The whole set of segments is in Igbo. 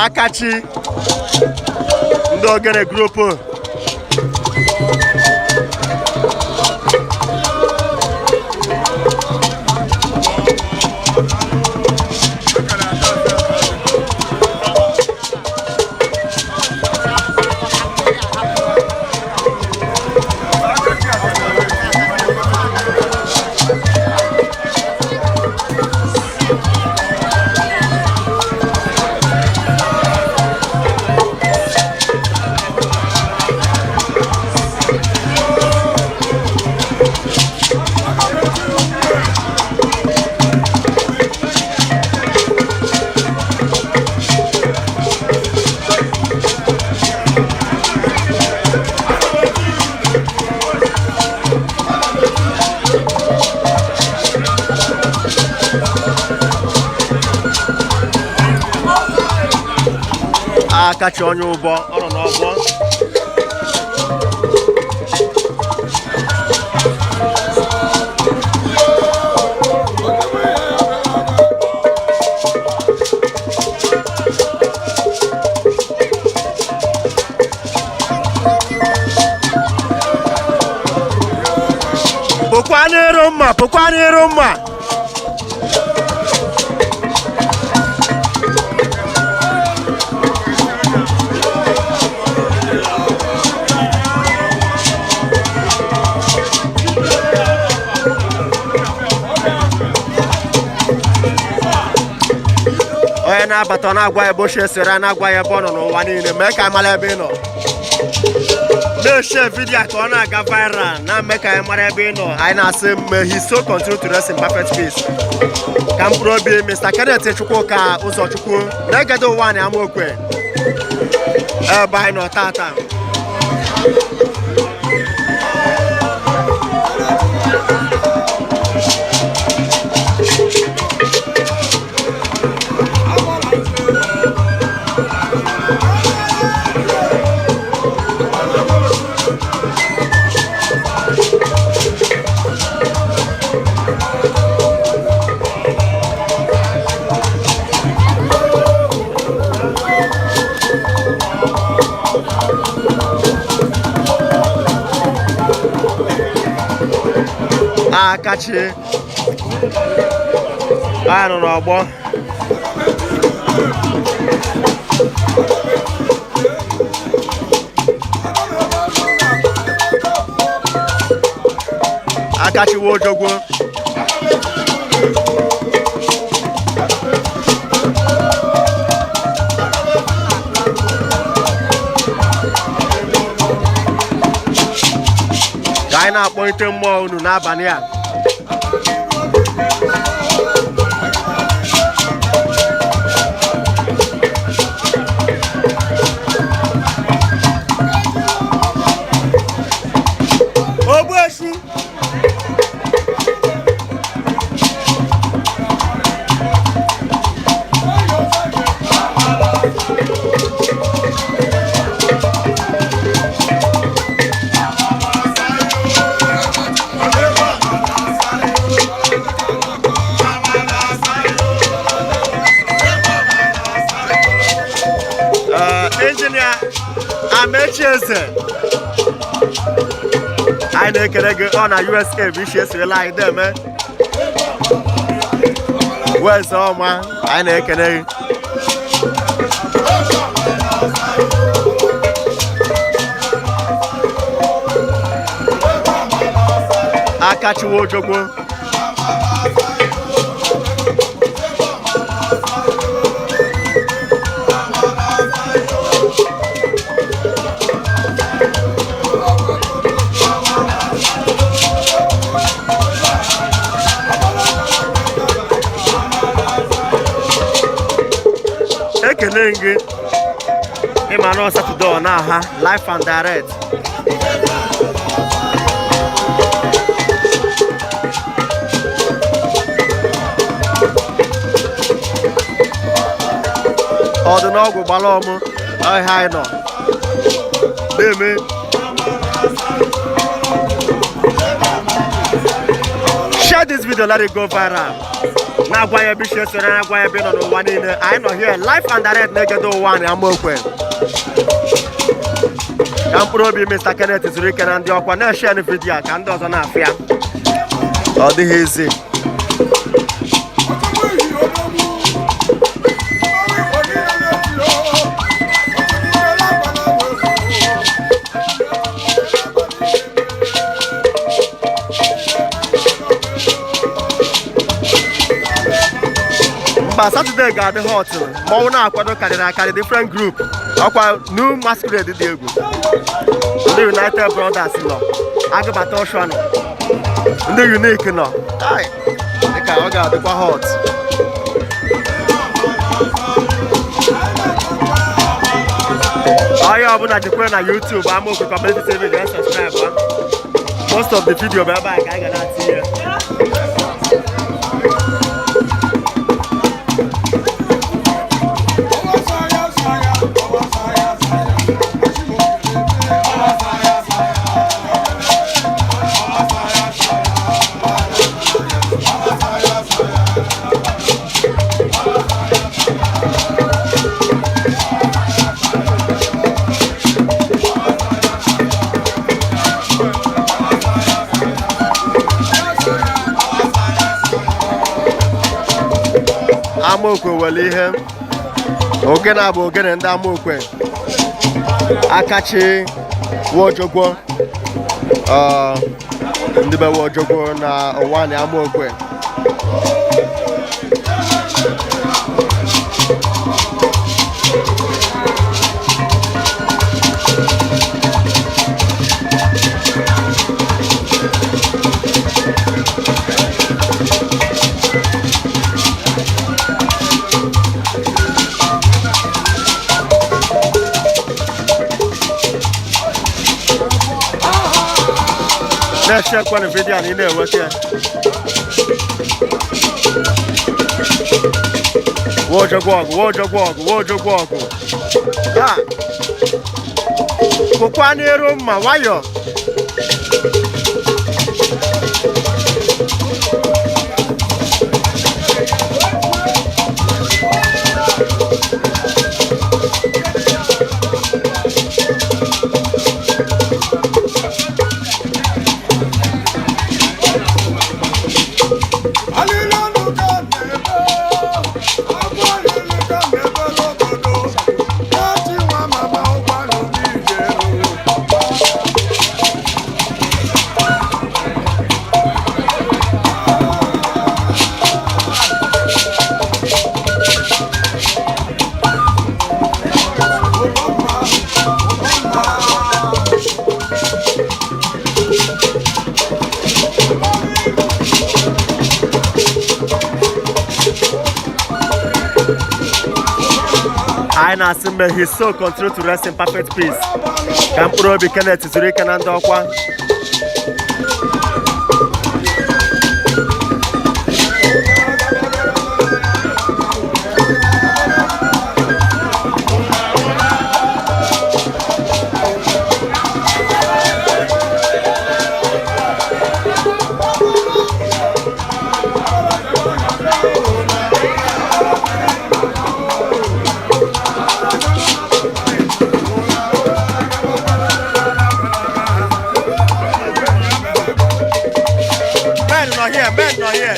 Akachi ndị Ogene group Akachi onye ụbọ ọ nọ n'ọgbọ pụkwa n'iru mma onye na-abata na-agwa ya ebe ochie sere na-agwa ya ebe ọ nọ n'ụwa niile mee ka mara ebe ị nọ na-eshe vidiyo ka ọ na-aga viral na-eme ka anyị mara ebe ị nọ anyị na-asị may he so continue to rest in perfect peace ka mkpụrụ obi Mr. Kenneth Chukwuka Uzochukwu na Egede Uwani Amokwe ebe anyị nọ tata Akachi anyị nọ n'ọgbọ Akachi Uzochukwu ka anyị na-akpọlite mmụọ unu n'abalị a Engineer Amechieze anyị na-ekele gị ọ na USA bụ isi esirila anyị deme weze ọma anyị na-ekele gị Akachi Uzochukwu ekele gị ịma na Saturday na aha live and direct ọdụnọgwụ gbara ọmụ ọhịa anyị nọ na-eme share this video, let it go viral. na-agwa ya ebe isi soro na-agwa ya ebe nọ n'ụwa niile. Anyị nọ here live and direct na Egede Uwani Amokwe. Ka mkpụrụ obi Mr. Kenneth zuru ike na ndị ọkwa na-eshare vidiyo ka ndị ọzọ na-afụ ya. Ọ dịghị ezi. But Saturday got the hot. More now, carry different group. New masquerade the Diego. The United Brothers in law. Agabato Shano. The unique no. Aye. The car got the hot. I have on YouTube. I'm okay community TV and subscribe. Most of the video back I got see here. Amokwe wele ihe ogene abụ ogene ndị Amokwe akachi Uwojogwo ndị be Uwojogwo na Uwani Amokwe. Let's check one video and in there, what's here? Uwojogwo. Ah, Kukwani Roma, wayo. May his soul continue to rest in perfect peace. Kampuro be Kenneth zuru ike na ndị ọkwa. Men not here.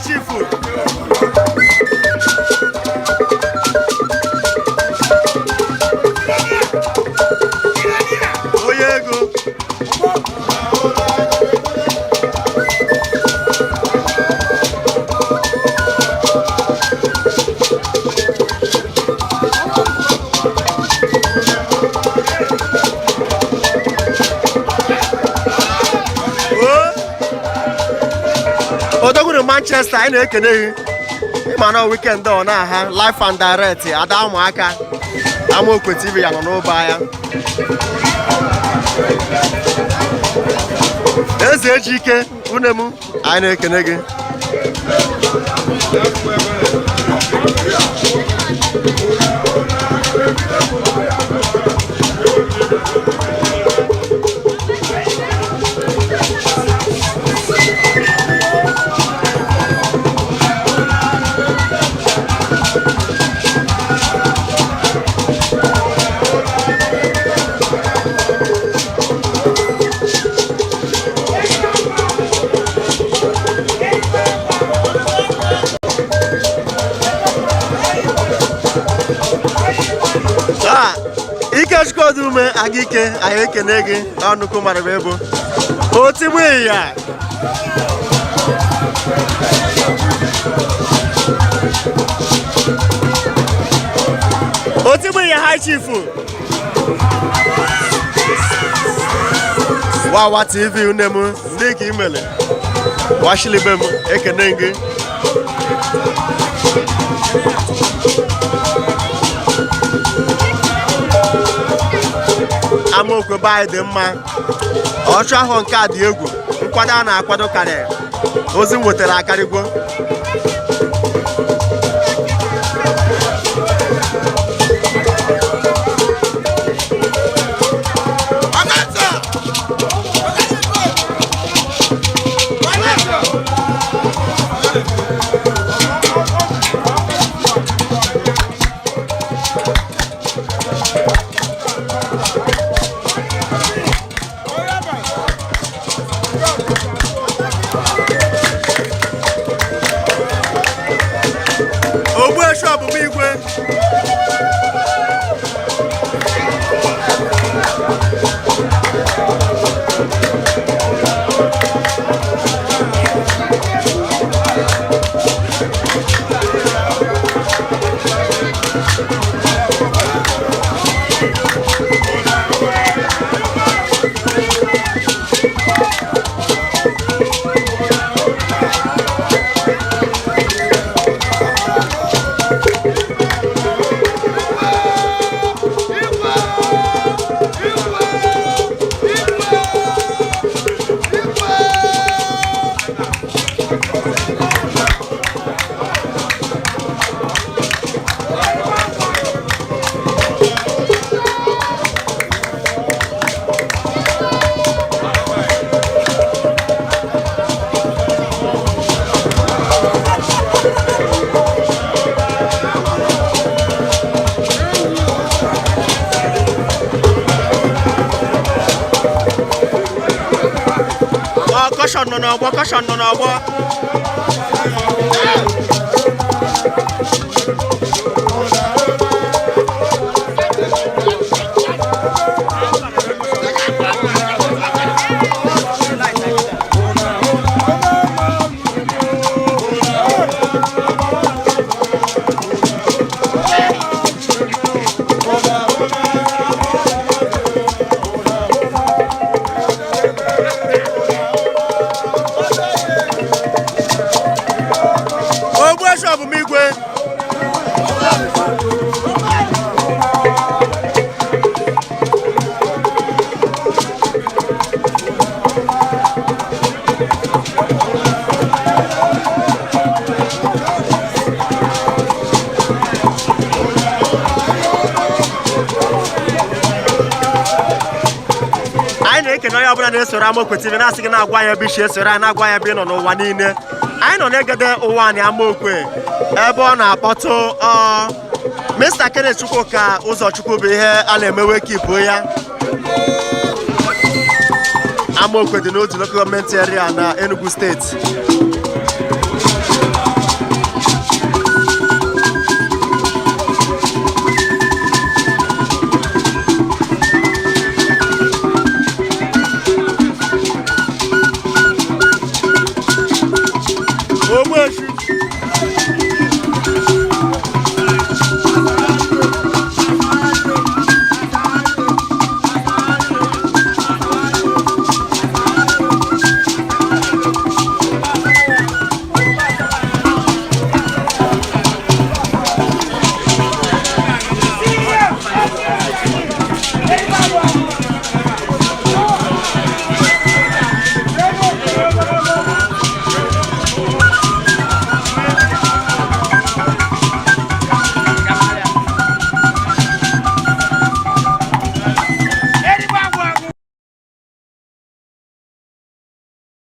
Chief. Manchester anyị na-ekene gị ịma na weekend ọ na-aha live and direct ada ụmụaka Amokwe TV ya nọ n'ụba ya eze Ejike une m anyị na-ekene gị Ikechukwu Agike anyị ekene gị ọnụkụ mara bụ ebo otigbu ya otigbu ya High Chief Wawa TV une m ndị ka imele washilibe m ekene gị Amokwe be anyị dị mma ọchụ ahụ nke a dị egwu nkwado a na-akwado karịa ozi m wetara akarịgwo Caution no no, caution no no. onye ọbụla na-esoro Amokwe TV na-asị gị na-agwa ya bishi esoro anyị na-agwa ya bi nọ n'ụwa niile. Anyị nọ n'Egede Uwani Amokwe ebe ọ na-akpọtụ Mr. Kenneth Chukwuka Uzochukwu bụ ihe a na-emewe kipu ya. Amokwe dị n'otu local government area na Enugu steeti.